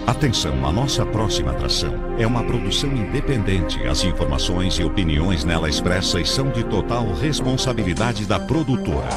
Atenção, a nossa próxima atração é uma produção independente. As informações e opiniões nela expressas são de total responsabilidade da produtora.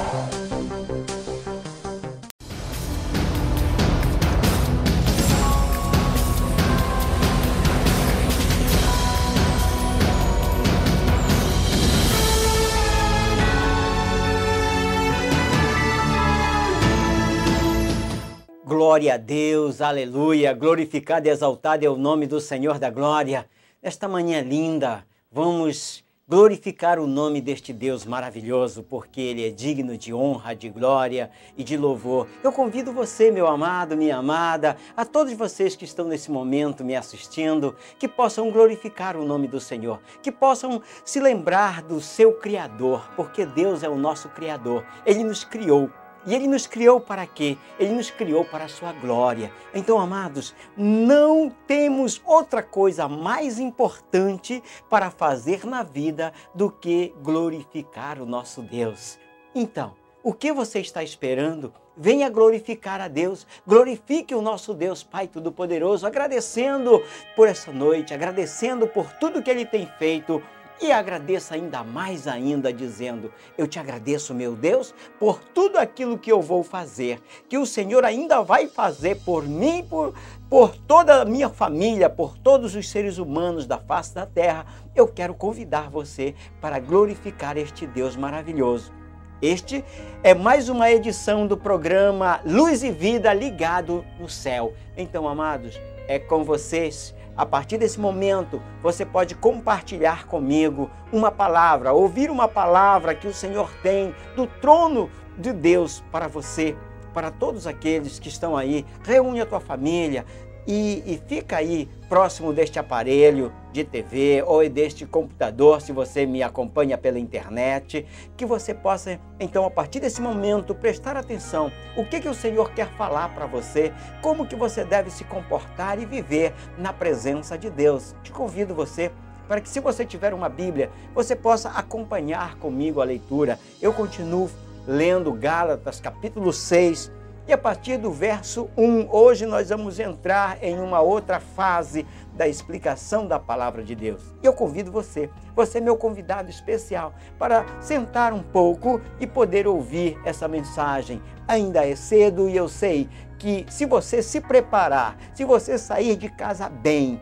Glória a Deus, aleluia, glorificado e exaltado é o nome do Senhor da glória. Nesta manhã linda, vamos glorificar o nome deste Deus maravilhoso, porque Ele é digno de honra, de glória e de louvor. Eu convido você, meu amado, minha amada, a todos vocês que estão nesse momento me assistindo, que possam glorificar o nome do Senhor, que possam se lembrar do seu Criador, porque Deus é o nosso Criador, Ele nos criou. E Ele nos criou para quê? Ele nos criou para a sua glória. Então, amados, não temos outra coisa mais importante para fazer na vida do que glorificar o nosso Deus. Então, o que você está esperando? Venha glorificar a Deus, glorifique o nosso Deus Pai Todo-Poderoso, agradecendo por essa noite, agradecendo por tudo que Ele tem feito. E agradeça ainda mais ainda, dizendo, eu te agradeço, meu Deus, por tudo aquilo que eu vou fazer, que o Senhor ainda vai fazer por mim, por toda a minha família, por todos os seres humanos da face da terra. Eu quero convidar você para glorificar este Deus maravilhoso. Este é mais uma edição do programa Luz e Vida Ligado no Céu. Então, amados, é com vocês. A partir desse momento, você pode compartilhar comigo uma palavra, ouvir uma palavra que o Senhor tem do trono de Deus para você, para todos aqueles que estão aí. Reúne a tua família e fica aí próximo deste aparelho de TV ou deste computador, se você me acompanha pela internet, que você possa, então, a partir desse momento, prestar atenção. O que o Senhor quer falar para você, como que você deve se comportar e viver na presença de Deus. Te convido você para que, se você tiver uma Bíblia, você possa acompanhar comigo a leitura. Eu continuo lendo Gálatas, capítulo 6, e a partir do verso 1, hoje nós vamos entrar em uma outra fase da explicação da palavra de Deus. E eu convido você é meu convidado especial, para sentar um pouco e poder ouvir essa mensagem. Ainda é cedo e eu sei que se você se preparar, se você sair de casa bem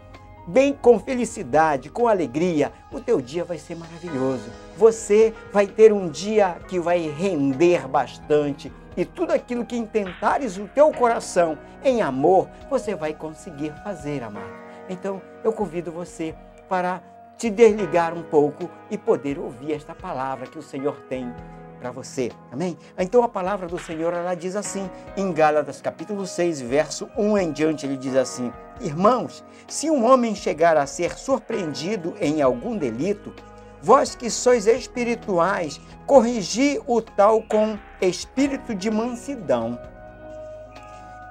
com felicidade, com alegria, o teu dia vai ser maravilhoso. Você vai ter um dia que vai render bastante. E tudo aquilo que intentares o teu coração em amor, você vai conseguir fazer, amado. Então, eu convido você para te desligar um pouco e poder ouvir esta palavra que o Senhor tem para você. Amém? Então, a palavra do Senhor, ela diz assim, em Gálatas capítulo 6, verso 1 em diante, ele diz assim: irmãos, se um homem chegar a ser surpreendido em algum delito, vós que sois espirituais, corrigi o tal com espírito de mansidão.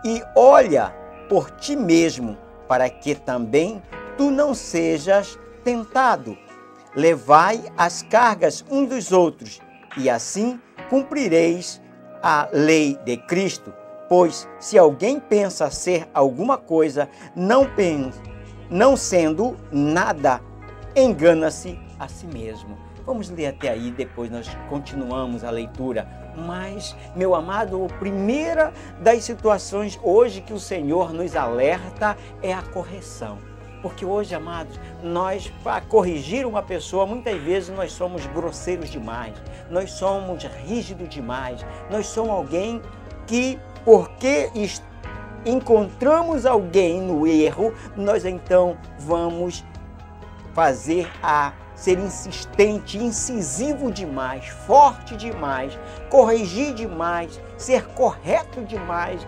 E olha por ti mesmo, para que também tu não sejas tentado. Levai as cargas uns dos outros, e assim cumprireis a lei de Cristo. Pois se alguém pensa ser alguma coisa, não sendo nada, engana-se a si mesmo. Vamos ler até aí, depois nós continuamos a leitura. Mas, meu amado, a primeira das situações hoje que o Senhor nos alerta é a correção. Porque hoje, amados, nós, para corrigir uma pessoa, muitas vezes nós somos grosseiros demais, nós somos rígidos demais, nós somos alguém que, porque encontramos alguém no erro, nós então vamos ser insistente, incisivo demais, forte demais, corrigir demais, ser correto demais,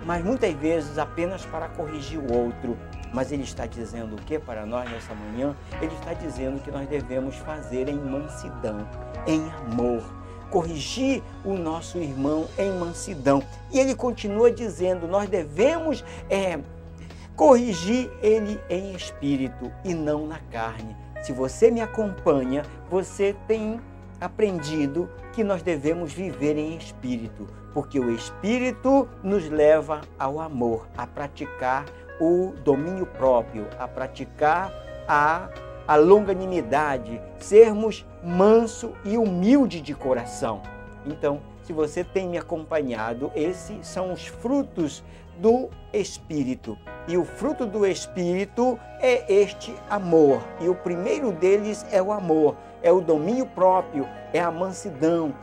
mas muitas vezes apenas para corrigir o outro. Mas ele está dizendo o que para nós nessa manhã? Ele está dizendo que nós devemos fazer em mansidão, em amor, corrigir o nosso irmão em mansidão. E ele continua dizendo, nós devemos corrigir ele em espírito e não na carne. Se você me acompanha, você tem aprendido que nós devemos viver em espírito, porque o espírito nos leva ao amor, a praticar o domínio próprio, a praticar a longanimidade, sermos manso e humilde de coração. Então, se você tem me acompanhado, esses são os frutos do Espírito. E o fruto do Espírito é este amor. E o primeiro deles é o amor, é o domínio próprio, é a mansidão.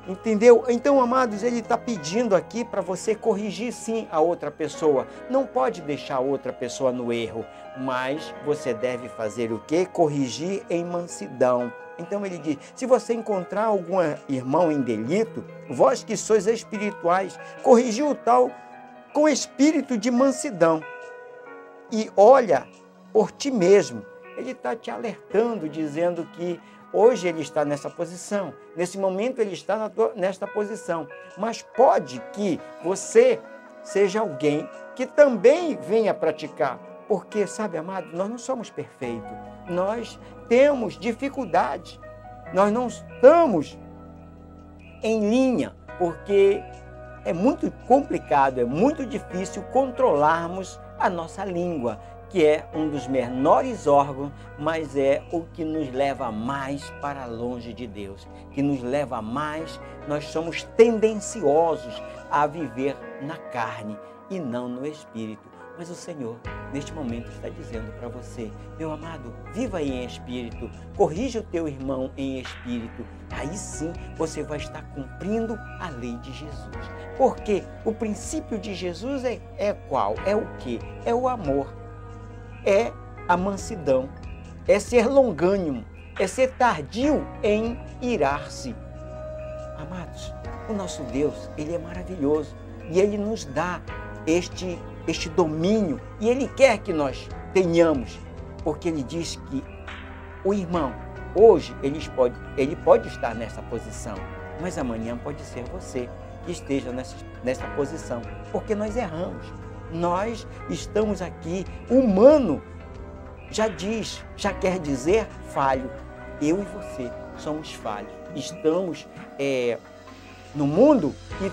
Entendeu? Então, amados, ele está pedindo aqui para você corrigir sim a outra pessoa. Não pode deixar a outra pessoa no erro, mas você deve fazer o quê? Corrigir em mansidão. Então ele diz, se você encontrar algum irmão em delito, vós que sois espirituais, corrigi o tal com espírito de mansidão. E olha por ti mesmo. Ele está te alertando, dizendo que hoje ele está nessa posição, nesse momento ele está nesta posição, mas pode que você seja alguém que também venha praticar, porque, sabe, amado, nós não somos perfeitos, nós temos dificuldades, nós não estamos em linha, porque é muito complicado, é muito difícil controlarmos a nossa língua, que é um dos menores órgãos, mas é o que nos leva mais para longe de Deus, que nos leva mais, nós somos tendenciosos a viver na carne e não no espírito. Mas o Senhor, neste momento, está dizendo para você, meu amado, viva em espírito, corrija o teu irmão em espírito, aí sim você vai estar cumprindo a lei de Jesus. Porque o princípio de Jesus é qual? É o quê? É o amor. É a mansidão, é ser longânimo, é ser tardio em irar-se. Amados, o nosso Deus, Ele é maravilhoso e Ele nos dá este domínio e Ele quer que nós tenhamos, porque Ele diz que o irmão, hoje, ele pode estar nessa posição, mas amanhã pode ser você que esteja nessa posição, porque nós erramos. Nós estamos aqui, humano, já quer dizer falho. Eu e você somos falhos. Estamos no mundo e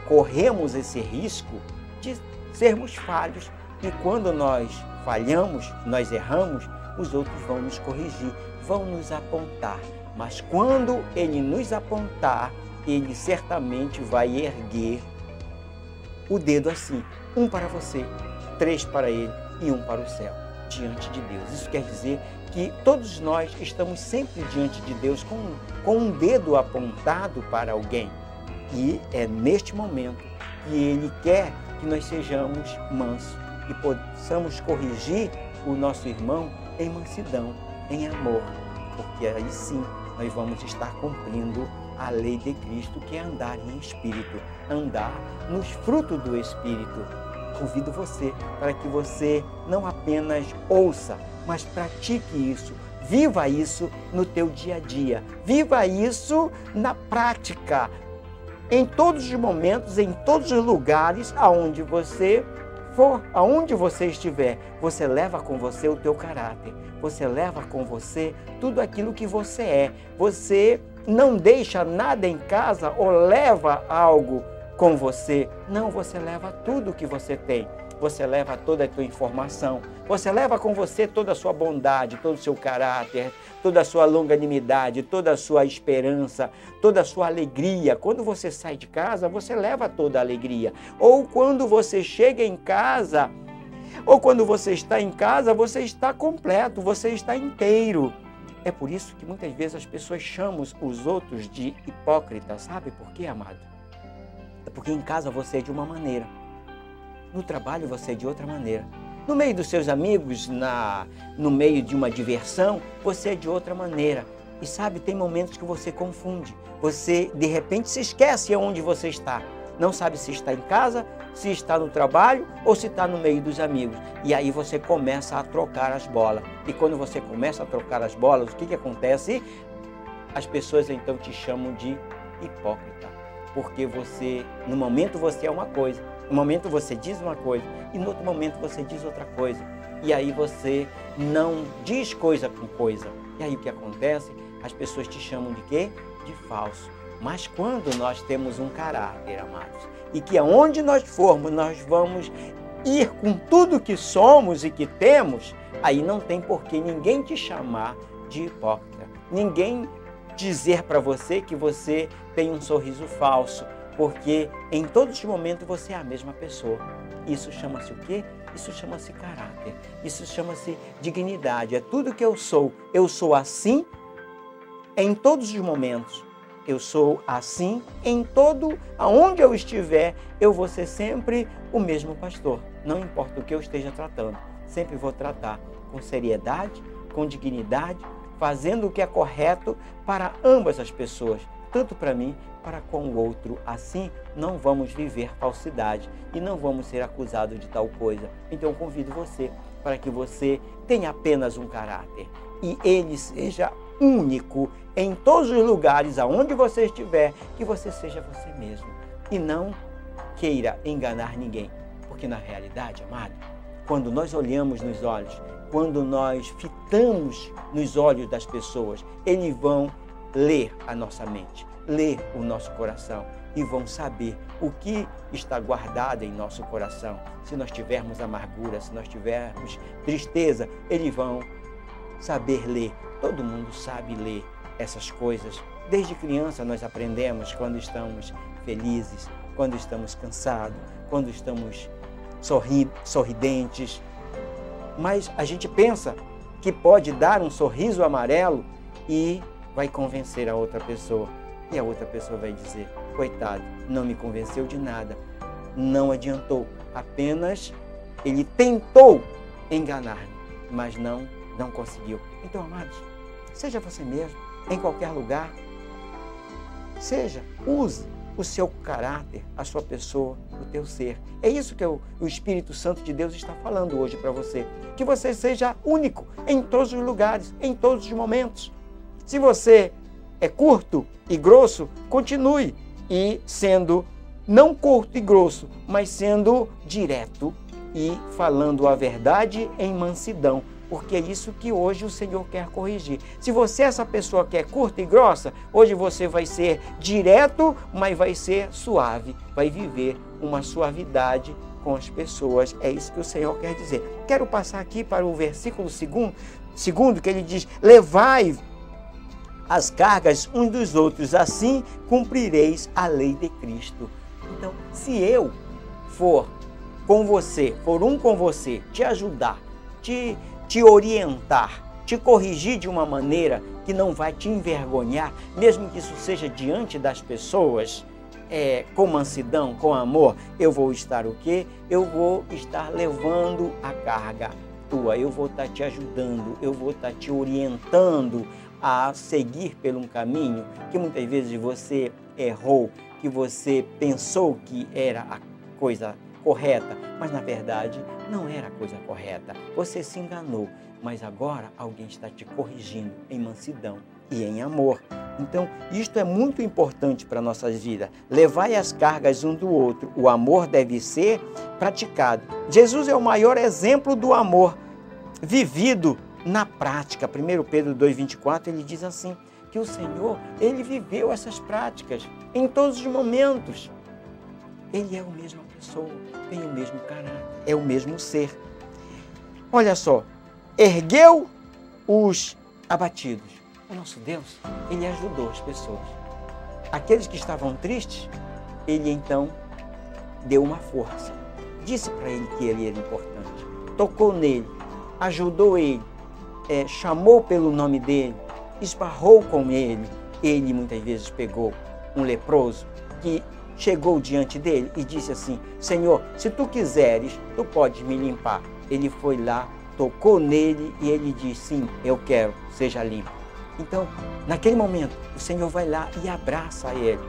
corremos esse risco de sermos falhos. E quando nós falhamos, nós erramos, os outros vão nos corrigir, vão nos apontar. Mas quando Ele nos apontar, Ele certamente vai erguer o dedo assim, um para você, 3 para ele e 1 para o céu, diante de Deus. Isso quer dizer que todos nós estamos sempre diante de Deus com um dedo apontado para alguém. E é neste momento que Ele quer que nós sejamos mansos e possamos corrigir o nosso irmão em mansidão, em amor, porque aí sim nós vamos estar cumprindo a lei de Cristo, que é andar em espírito, andar nos frutos do Espírito. Convido você para que você não apenas ouça, mas pratique isso, viva isso no teu dia a dia, viva isso na prática, em todos os momentos, em todos os lugares aonde você for, aonde você estiver, você leva com você o teu caráter, você leva com você tudo aquilo que você é, você não deixa nada em casa ou leva algo com você. Não, você leva tudo que você tem. Você leva toda a tua informação. Você leva com você toda a sua bondade, todo o seu caráter, toda a sua longanimidade, toda a sua esperança, toda a sua alegria. Quando você sai de casa, você leva toda a alegria. Ou quando você chega em casa, ou quando você está em casa, você está completo, você está inteiro. É por isso que muitas vezes as pessoas chamam os outros de hipócritas. Sabe por quê, amado? É porque em casa você é de uma maneira, no trabalho você é de outra maneira, no meio dos seus amigos, no meio de uma diversão, você é de outra maneira. E sabe, tem momentos que você confunde, você de repente se esquece aonde você está. Não sabe se está em casa, se está no trabalho ou se está no meio dos amigos. E aí você começa a trocar as bolas. E quando você começa a trocar as bolas, o que acontece? As pessoas então te chamam de hipócrita. Porque você, no momento você é uma coisa, Um momento você diz uma coisa e no outro momento você diz outra coisa. E aí você não diz coisa com coisa. E aí o que acontece? As pessoas te chamam de quê? De falso. Mas quando nós temos um caráter, amados, e que aonde nós formos, nós vamos ir com tudo que somos e que temos, aí não tem por que ninguém te chamar de hipócrita. Ninguém dizer para você que você tem um sorriso falso, porque em todos os momentos você é a mesma pessoa. Isso chama-se o quê? Isso chama-se caráter. Isso chama-se dignidade. É tudo que eu sou. Eu sou assim em todos os momentos. Eu sou assim em todo, aonde eu estiver, eu vou ser sempre o mesmo pastor. Não importa o que eu esteja tratando, sempre vou tratar com seriedade, com dignidade, fazendo o que é correto para ambas as pessoas, tanto para mim, para com o outro. Assim, não vamos viver falsidade e não vamos ser acusados de tal coisa. Então, eu convido você para que você tenha apenas um caráter e ele seja único em todos os lugares aonde você estiver, que você seja você mesmo e não queira enganar ninguém, porque na realidade, amado, quando nós olhamos nos olhos, quando nós fitamos nos olhos das pessoas, eles vão ler a nossa mente, ler o nosso coração e vão saber o que está guardado em nosso coração. Se nós tivermos amargura, se nós tivermos tristeza, eles vão saber ler. Todo mundo sabe ler essas coisas. Desde criança nós aprendemos quando estamos felizes, quando estamos cansados, quando estamos sorridentes. Mas a gente pensa que pode dar um sorriso amarelo e vai convencer a outra pessoa. E a outra pessoa vai dizer, coitado, não me convenceu de nada, não adiantou. Apenas ele tentou enganar-me, mas não conseguiu. Então, amados, seja você mesmo, em qualquer lugar. Use o seu caráter, a sua pessoa, o teu ser. É isso que o Espírito Santo de Deus está falando hoje para você. Que você seja único em todos os lugares, em todos os momentos. Se você é curto e grosso, continue e sendo não curto e grosso, mas sendo direto e falando a verdade em mansidão. Porque é isso que hoje o Senhor quer corrigir. Se você é essa pessoa que é curta e grossa, hoje você vai ser direto, mas vai ser suave. Vai viver uma suavidade com as pessoas. É isso que o Senhor quer dizer. Quero passar aqui para o versículo segundo, que ele diz, levai as cargas uns dos outros, assim cumprireis a lei de Cristo. Então, se eu for com você, for um com você, te ajudar, te orientar, te corrigir de uma maneira que não vai te envergonhar, mesmo que isso seja diante das pessoas, com mansidão, com amor, eu vou estar o quê? Eu vou estar levando a carga tua, eu vou estar te ajudando, eu vou estar te orientando a seguir por um caminho que muitas vezes você errou, que você pensou que era a coisa correta, mas na verdade não era a coisa correta. Você se enganou, mas agora alguém está te corrigindo em mansidão e em amor. Então, isto é muito importante para a nossa vida. Levai as cargas um do outro. O amor deve ser praticado. Jesus é o maior exemplo do amor vivido na prática. 1 Pedro 2,24, ele diz assim, que o Senhor, ele viveu essas práticas em todos os momentos. Ele é a mesma pessoa, tem o mesmo caráter, é o mesmo ser. Olha só, ergueu os abatidos. O nosso Deus, ele ajudou as pessoas. Aqueles que estavam tristes, ele então deu uma força. Disse para ele que ele era importante. Tocou nele, ajudou ele, chamou pelo nome dele, esbarrou com ele. Ele muitas vezes pegou um leproso que chegou diante dele e disse assim, Senhor, se tu quiseres, tu podes me limpar. Ele foi lá, tocou nele e ele disse, sim, eu quero, seja limpo. Então, naquele momento, o Senhor vai lá e abraça ele.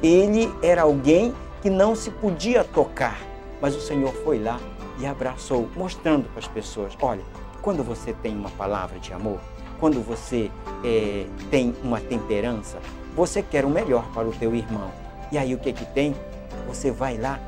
Ele era alguém que não se podia tocar, mas o Senhor foi lá e abraçou, mostrando para as pessoas, olha, quando você tem uma palavra de amor, quando você tem uma temperança, você quer o melhor para o teu irmão. E aí o que tem? Você vai lá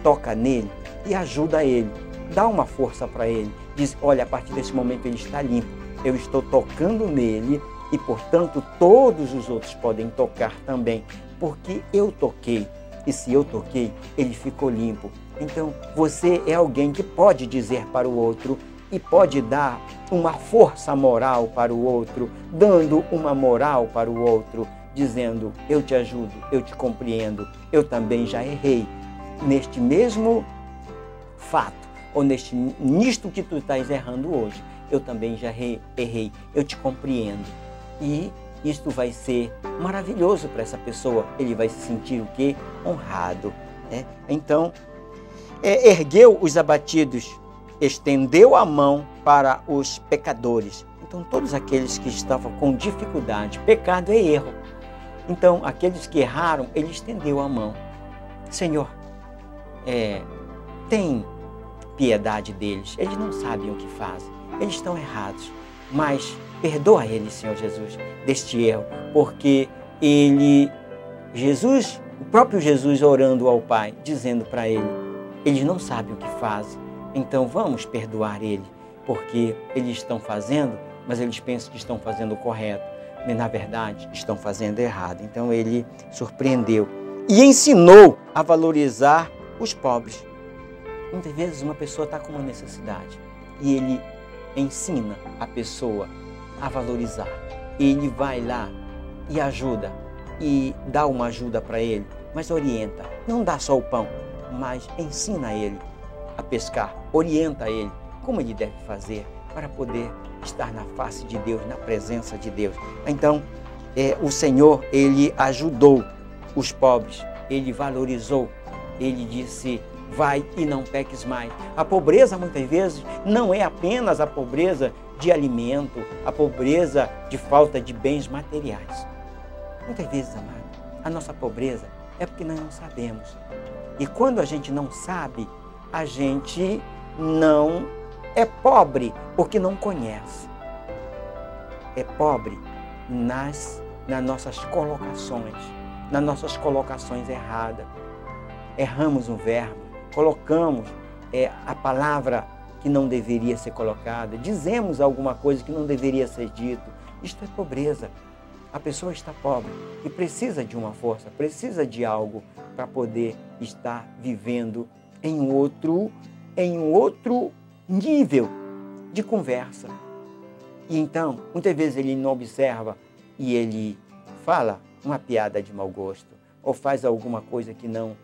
toca nele e ajuda ele, dá uma força para ele. Diz, olha, a partir desse momento ele está limpo, eu estou tocando nele e, portanto, todos os outros podem tocar também, porque eu toquei. E se eu toquei, ele ficou limpo. Então, você é alguém que pode dizer para o outro e pode dar uma força moral para o outro, dando uma moral para o outro, dizendo, eu te ajudo, eu te compreendo, eu também já errei neste mesmo fato, ou nisto que tu estás errando hoje, eu também já errei, eu te compreendo. E isto vai ser maravilhoso para essa pessoa, ele vai se sentir o quê? Honrado. Né? Então, ergueu os abatidos, estendeu a mão para os pecadores. Então, todos aqueles que estavam com dificuldade, pecado é erro. Então, aqueles que erraram, ele estendeu a mão. Senhor, tem piedade deles, eles não sabem o que fazem, eles estão errados, mas perdoa eles, Senhor Jesus, deste erro, porque o próprio Jesus orando ao Pai, dizendo para ele, eles não sabem o que fazem, então vamos perdoar ele, porque eles estão fazendo, mas eles pensam que estão fazendo o correto, mas na verdade estão fazendo errado. Então ele surpreendeu e ensinou a valorizar os pobres. Muitas vezes uma pessoa está com uma necessidade e ele ensina a pessoa a valorizar. Ele vai lá e ajuda e dá uma ajuda para ele, mas orienta. Não dá só o pão, mas ensina ele a pescar, orienta ele como ele deve fazer para poder estar na face de Deus, na presença de Deus. Então, o Senhor, ele ajudou os pobres, ele valorizou, ele disse, vai e não peques mais. A pobreza, muitas vezes, não é apenas a pobreza de alimento, a pobreza de falta de bens materiais. Muitas vezes, amado, a nossa pobreza é porque nós não sabemos. E quando a gente não sabe, a gente não é pobre porque não conhece. É pobre nas nossas colocações erradas. Erramos um verbo, colocamos a palavra que não deveria ser colocada, dizemos alguma coisa que não deveria ser dito. Isto é pobreza. A pessoa está pobre e precisa de uma força, precisa de algo para poder estar vivendo em um outro nível de conversa. E então, muitas vezes ele não observa e ele fala uma piada de mau gosto ou faz alguma coisa que não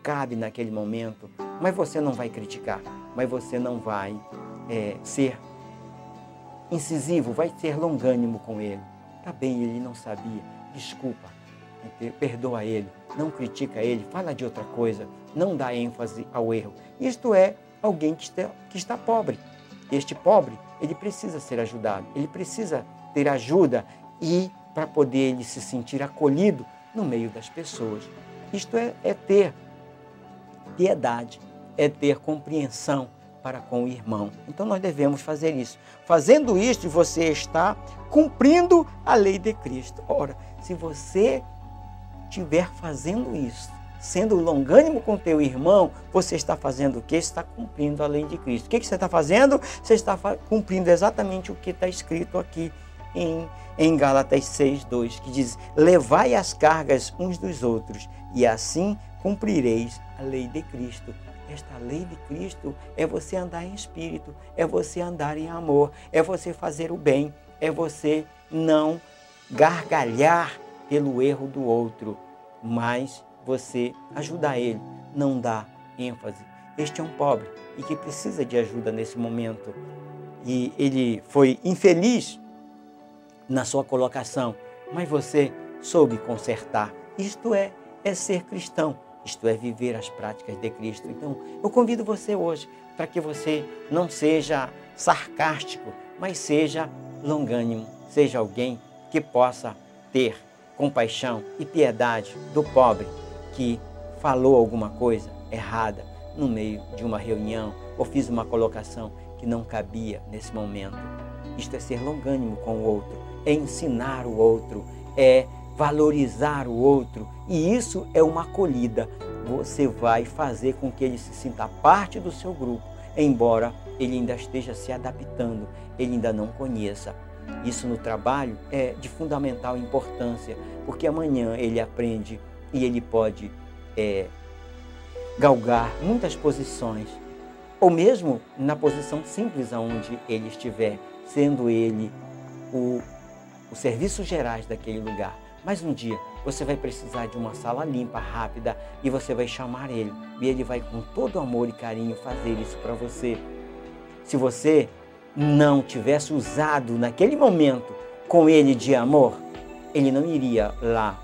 cabe naquele momento, mas você não vai criticar, mas você não vai ser incisivo, vai ser longânimo com ele. Tá bem, ele não sabia, desculpa, perdoa ele, não critica ele, fala de outra coisa, não dá ênfase ao erro. Isto é alguém que está pobre. Este pobre, ele precisa ser ajudado, ele precisa ter ajuda e para poder ele se sentir acolhido no meio das pessoas. Isto é ter piedade, é ter compreensão para com o irmão. Então nós devemos fazer isso. Fazendo isso, você está cumprindo a lei de Cristo. Ora, se você estiver fazendo isso, sendo longânimo com teu irmão, você está fazendo o quê? Está cumprindo a lei de Cristo. O que você está fazendo? Você está cumprindo exatamente o que está escrito aqui em Gálatas 6:2, que diz, levai as cargas uns dos outros, e assim cumprireis a lei de Cristo. Esta lei de Cristo é você andar em espírito, é você andar em amor, é você fazer o bem, é você não gargalhar pelo erro do outro, mas você ajudar ele, não dar ênfase. Este é um pobre e que precisa de ajuda nesse momento. E ele foi infeliz na sua colocação, mas você soube consertar. Isto é ser cristão. Isto é viver as práticas de Cristo. Então, eu convido você hoje para que você não seja sarcástico, mas seja longânimo, seja alguém que possa ter compaixão e piedade do pobre que falou alguma coisa errada no meio de uma reunião ou fiz uma colocação que não cabia nesse momento. Isto é ser longânimo com o outro, é ensinar o outro, é valorizar o outro, e isso é uma acolhida. você vai fazer com que ele se sinta parte do seu grupo, embora ele ainda esteja se adaptando, ele ainda não conheça. Isso no trabalho é de fundamental importância, porque amanhã ele aprende e ele pode galgar muitas posições, ou mesmo na posição simples aonde ele estiver, sendo ele o serviços gerais daquele lugar. Mas um dia você vai precisar de uma sala limpa, rápida, e você vai chamar ele, e ele vai com todo amor e carinho fazer isso para você. Se você não tivesse usado naquele momento com ele de amor, ele não iria lá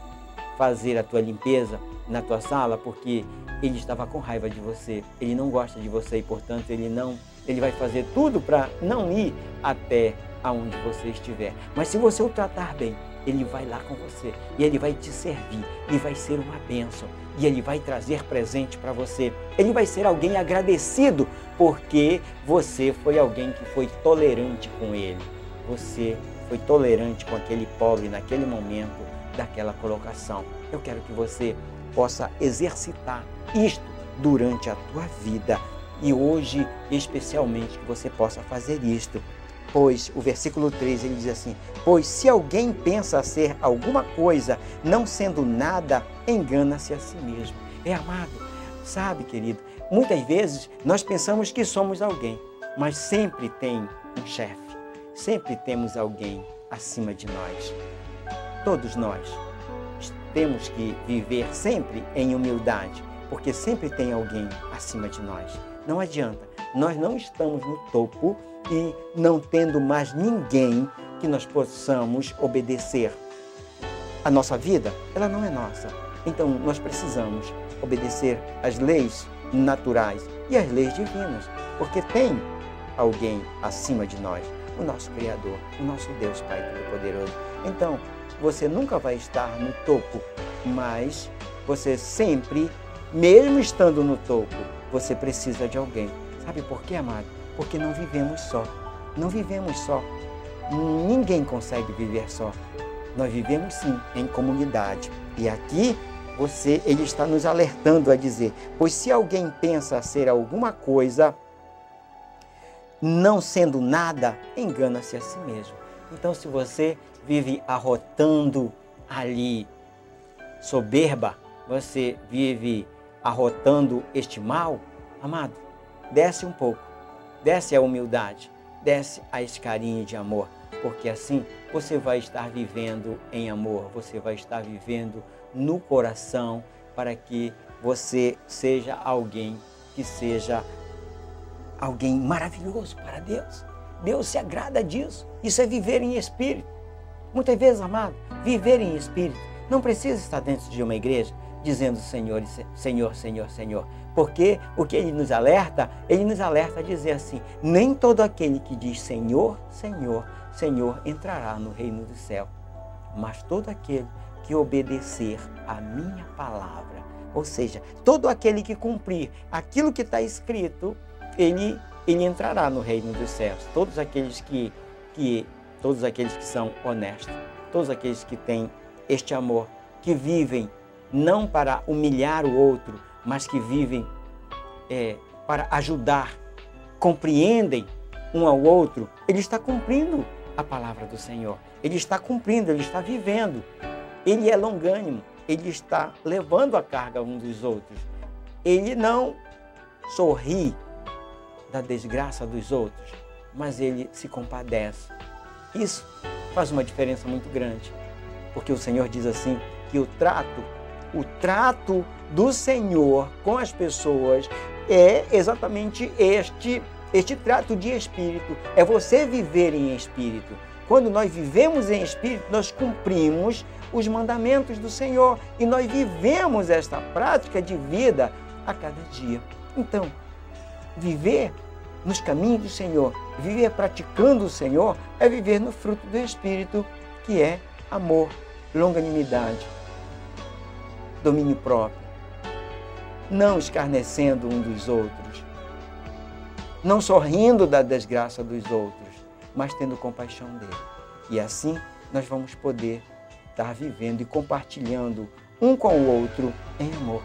fazer a tua limpeza na tua sala, porque ele estava com raiva de você, ele não gosta de você e, portanto, ele vai fazer tudo para não ir até aonde você estiver. Mas se você o tratar bem, ele vai lá com você e ele vai te servir e vai ser uma bênção e ele vai trazer presente para você. Ele vai ser alguém agradecido porque você foi alguém que foi tolerante com ele. Você foi tolerante com aquele pobre naquele momento daquela colocação. Eu quero que você possa exercitar isto durante a tua vida e hoje especialmente que você possa fazer isto. Pois, o versículo 3, ele diz assim: pois se alguém pensa ser alguma coisa, não sendo nada, engana-se a si mesmo. Amado, sabe, querido, muitas vezes nós pensamos que somos alguém, mas sempre tem um chefe, sempre temos alguém acima de nós. Todos nós temos que viver sempre em humildade, porque sempre tem alguém acima de nós. Não adianta, nós não estamos no topo e não tendo mais ninguém que nós possamos obedecer. A nossa vida, ela não é nossa. Então, nós precisamos obedecer às leis naturais e às leis divinas, porque tem alguém acima de nós, o nosso Criador, o nosso Deus Pai Todo-Poderoso. Então, você nunca vai estar no topo, mas você sempre, mesmo estando no topo, você precisa de alguém. Sabe por quê, amado? Porque não vivemos só. Não vivemos só. Ninguém consegue viver só. Nós vivemos sim em comunidade. E aqui ele está nos alertando a dizer: pois se alguém pensa ser alguma coisa, não sendo nada, engana-se a si mesmo. Então, se você vive arrotando ali soberba, você vive arrotando este mal, amado, desce um pouco. Desce a humildade, desce a esse carinho de amor, porque assim você vai estar vivendo em amor, você vai estar vivendo no coração para que você seja alguém que seja alguém maravilhoso para Deus. Deus se agrada disso. Isso é viver em espírito. Muitas vezes, amado, viver em espírito não precisa estar dentro de uma igreja dizendo Senhor, Senhor, Senhor, Senhor. Porque o que ele nos alerta a dizer assim: nem todo aquele que diz Senhor, Senhor, Senhor entrará no reino do céu, mas todo aquele que obedecer a minha palavra, ou seja, todo aquele que cumprir aquilo que está escrito, ele entrará no reino dos céus. Todos aqueles que são honestos, todos aqueles que têm este amor, que vivem não para humilhar o outro, mas que vivem para ajudar, compreendem um ao outro, ele está cumprindo a palavra do Senhor. Ele está cumprindo, ele está vivendo. Ele é longânimo, ele está levando a carga um dos outros. Ele não sorri da desgraça dos outros, mas ele se compadece. Isso faz uma diferença muito grande, porque o Senhor diz assim, que o trato do Senhor com as pessoas é exatamente este trato de espírito, é você viver em espírito. Quando nós vivemos em espírito, nós cumprimos os mandamentos do Senhor e nós vivemos esta prática de vida a cada dia. Então, viver nos caminhos do Senhor, viver praticando o Senhor, é viver no fruto do Espírito, que é amor, longanimidade, domínio próprio, não escarnecendo um dos outros, não sorrindo da desgraça dos outros, mas tendo compaixão dele. E assim nós vamos poder estar vivendo e compartilhando um com o outro em amor.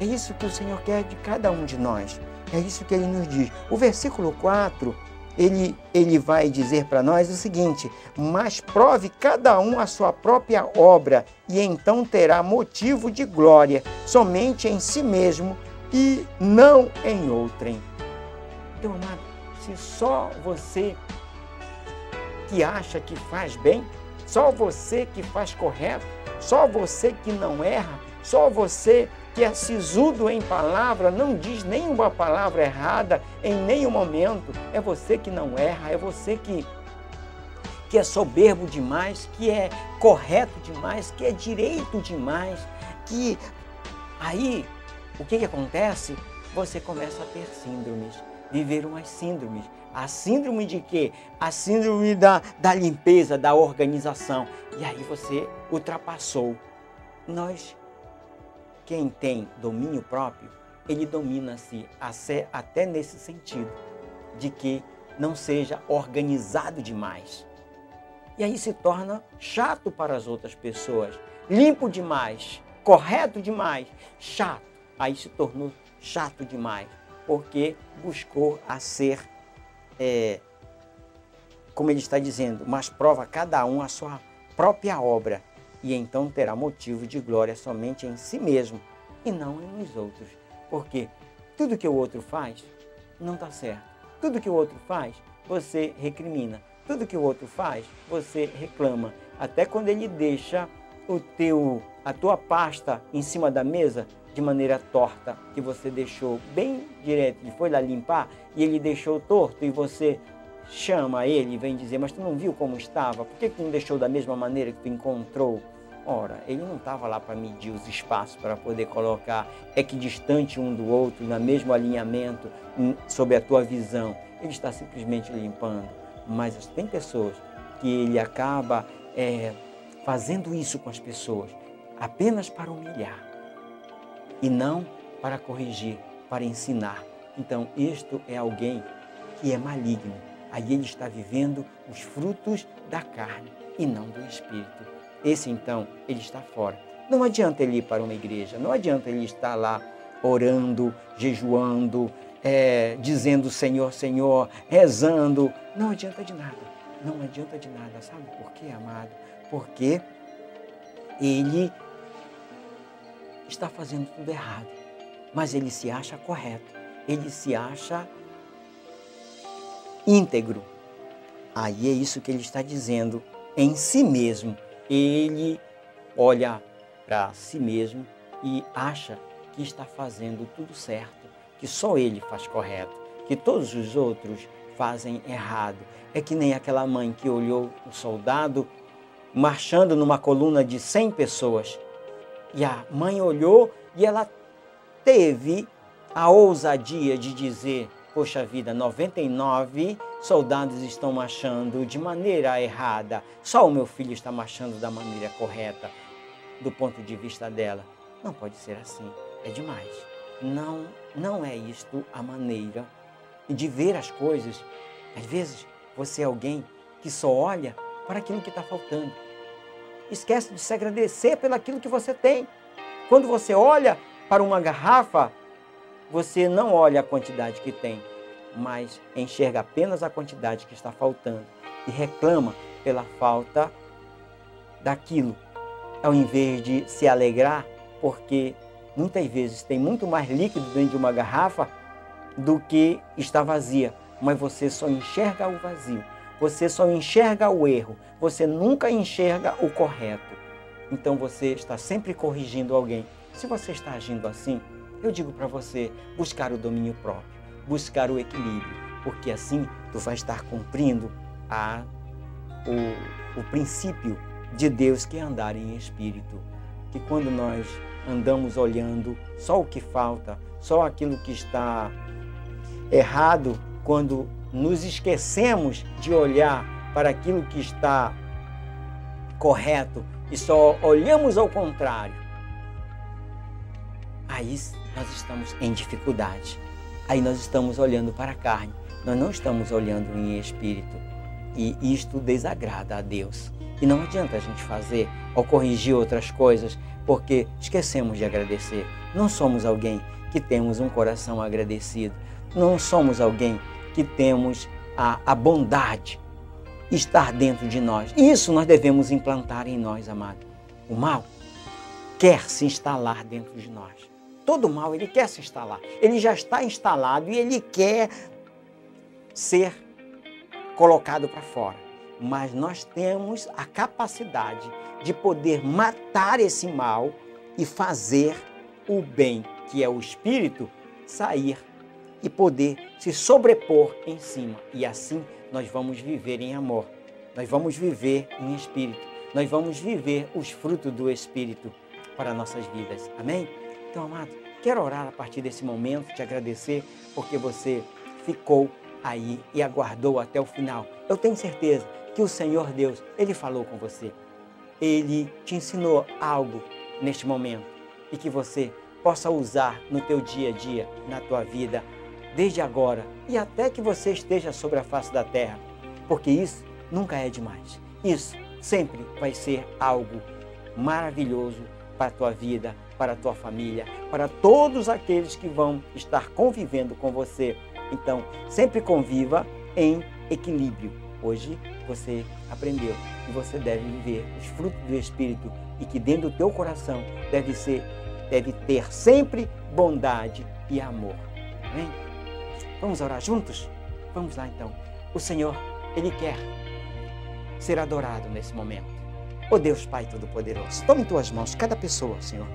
É isso que o Senhor quer de cada um de nós. É isso que Ele nos diz. O versículo 4, ele vai dizer para nós o seguinte: mas prove cada um a sua própria obra, e então terá motivo de glória somente em si mesmo e não em outrem. Então, amado, se só você que acha que faz bem, só você que faz correto, só você que não erra, só você que é sisudo em palavra, não diz nenhuma palavra errada em nenhum momento, é você que não erra, é você que é soberbo demais, que é correto demais, que é direito demais, que aí o que acontece? Você começa a ter síndromes, viver umas síndromes. A síndrome de quê? A síndrome da limpeza, da organização. E aí você ultrapassou. Quem tem domínio próprio, ele domina-se até nesse sentido, de que não seja organizado demais. E aí se torna chato para as outras pessoas, limpo demais, correto demais, chato. Aí se tornou chato demais, porque buscou a ser, como ele está dizendo, mas prova cada um a sua própria obra, e então terá motivo de glória somente em si mesmo e não nos outros. Porque tudo que o outro faz não está certo. Tudo que o outro faz, você recrimina. Tudo que o outro faz, você reclama. Até quando ele deixa a tua pasta em cima da mesa de maneira torta, que você deixou bem direto, ele foi lá limpar e ele deixou torto, e você chama ele e vem dizer: mas tu não viu como estava? Por que tu não deixou da mesma maneira que tu encontrou? Ora, ele não estava lá para medir os espaços, para poder colocar equidistante um do outro, no mesmo alinhamento, sob a tua visão. Ele está simplesmente limpando. Mas tem pessoas que ele acaba fazendo isso com as pessoas apenas para humilhar e não para corrigir, para ensinar. Então, isto é alguém que é maligno. Aí ele está vivendo os frutos da carne e não do Espírito. Esse, então, ele está fora. Não adianta ele ir para uma igreja, não adianta ele estar lá orando, jejuando, dizendo Senhor, Senhor, rezando. Não adianta de nada, não adianta de nada. Sabe por quê, amado? Porque ele está fazendo tudo errado, mas ele se acha correto, ele se acha íntegro. Aí é isso que ele está dizendo em si mesmo. Ele olha para si mesmo e acha que está fazendo tudo certo, que só ele faz correto, que todos os outros fazem errado. É que nem aquela mãe que olhou o soldado marchando numa coluna de 100 pessoas. E a mãe olhou e ela teve a ousadia de dizer: poxa vida, 99 soldados estão marchando de maneira errada, só o meu filho está marchando da maneira correta, do ponto de vista dela. Não pode ser assim, é demais. Não é isto a maneira de ver as coisas. Às vezes, você é alguém que só olha para aquilo que está faltando. Esquece de se agradecer pelo aquilo que você tem. Quando você olha para uma garrafa, você não olha a quantidade que tem, mas enxerga apenas a quantidade que está faltando e reclama pela falta daquilo, ao invés de se alegrar, porque muitas vezes tem muito mais líquido dentro de uma garrafa do que está vazia, mas você só enxerga o vazio, você só enxerga o erro, você nunca enxerga o correto. Então você está sempre corrigindo alguém. Se você está agindo assim, eu digo para você buscar o domínio próprio, buscar o equilíbrio, porque assim tu vai estar cumprindo o princípio de Deus, que é andar em espírito. Que quando nós andamos olhando só o que falta, só aquilo que está errado, quando nos esquecemos de olhar para aquilo que está correto e só olhamos ao contrário, aí nós estamos em dificuldade. Aí nós estamos olhando para a carne, nós não estamos olhando em espírito. E isto desagrada a Deus. E não adianta a gente fazer ou corrigir outras coisas, porque esquecemos de agradecer. Não somos alguém que temos um coração agradecido. Não somos alguém que temos a bondade estar dentro de nós. Isso nós devemos implantar em nós, amado. O mal quer se instalar dentro de nós. Todo mal, ele quer se instalar. Ele já está instalado e ele quer ser colocado para fora. Mas nós temos a capacidade de poder matar esse mal e fazer o bem, que é o Espírito, sair e poder se sobrepor em cima. E assim nós vamos viver em amor, nós vamos viver em Espírito, nós vamos viver os frutos do Espírito para nossas vidas. Amém? Então, amado, quero orar a partir desse momento, te agradecer porque você ficou aí e aguardou até o final. Eu tenho certeza que o Senhor Deus, Ele falou com você. Ele te ensinou algo neste momento e que você possa usar no teu dia a dia, na tua vida, desde agora e até que você esteja sobre a face da terra, porque isso nunca é demais. Isso sempre vai ser algo maravilhoso para a tua vida, para a tua família, para todos aqueles que vão estar convivendo com você. Então, sempre conviva em equilíbrio. Hoje você aprendeu que você deve viver os frutos do Espírito e que dentro do teu coração deve ter sempre bondade e amor. Amém? Vamos orar juntos? Vamos lá então. O Senhor, Ele quer ser adorado nesse momento. Ó Deus Pai Todo-Poderoso, tome em tuas mãos cada pessoa, Senhor.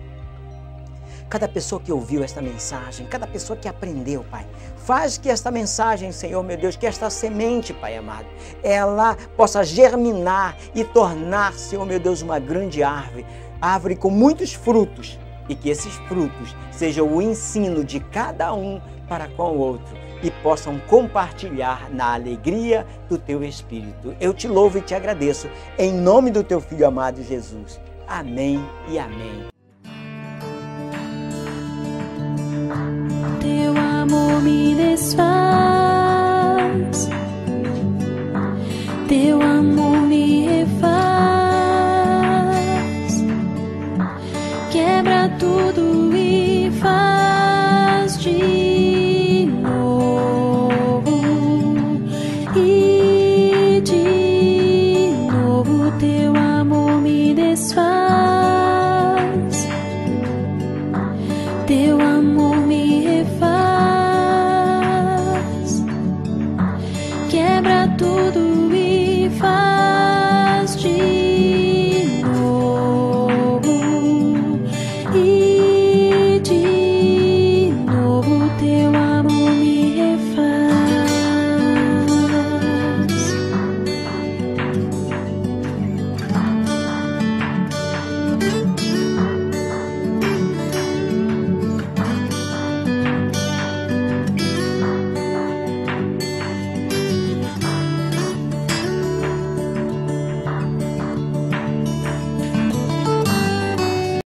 Cada pessoa que ouviu esta mensagem, cada pessoa que aprendeu, Pai. Faz que esta mensagem, Senhor, meu Deus, que esta semente, Pai amado, ela possa germinar e tornar, Senhor, meu Deus, uma grande árvore com muitos frutos. E que esses frutos sejam o ensino de cada um para com o outro e possam compartilhar na alegria do Teu Espírito. Eu te louvo e te agradeço, em nome do Teu Filho amado Jesus. Amém e amém. Teu amor me desfaz, Teu amor me refaz, quebra tudo e faz de novo, e de novo Teu amor me desfaz, Teu amor me refaz, quebra tudo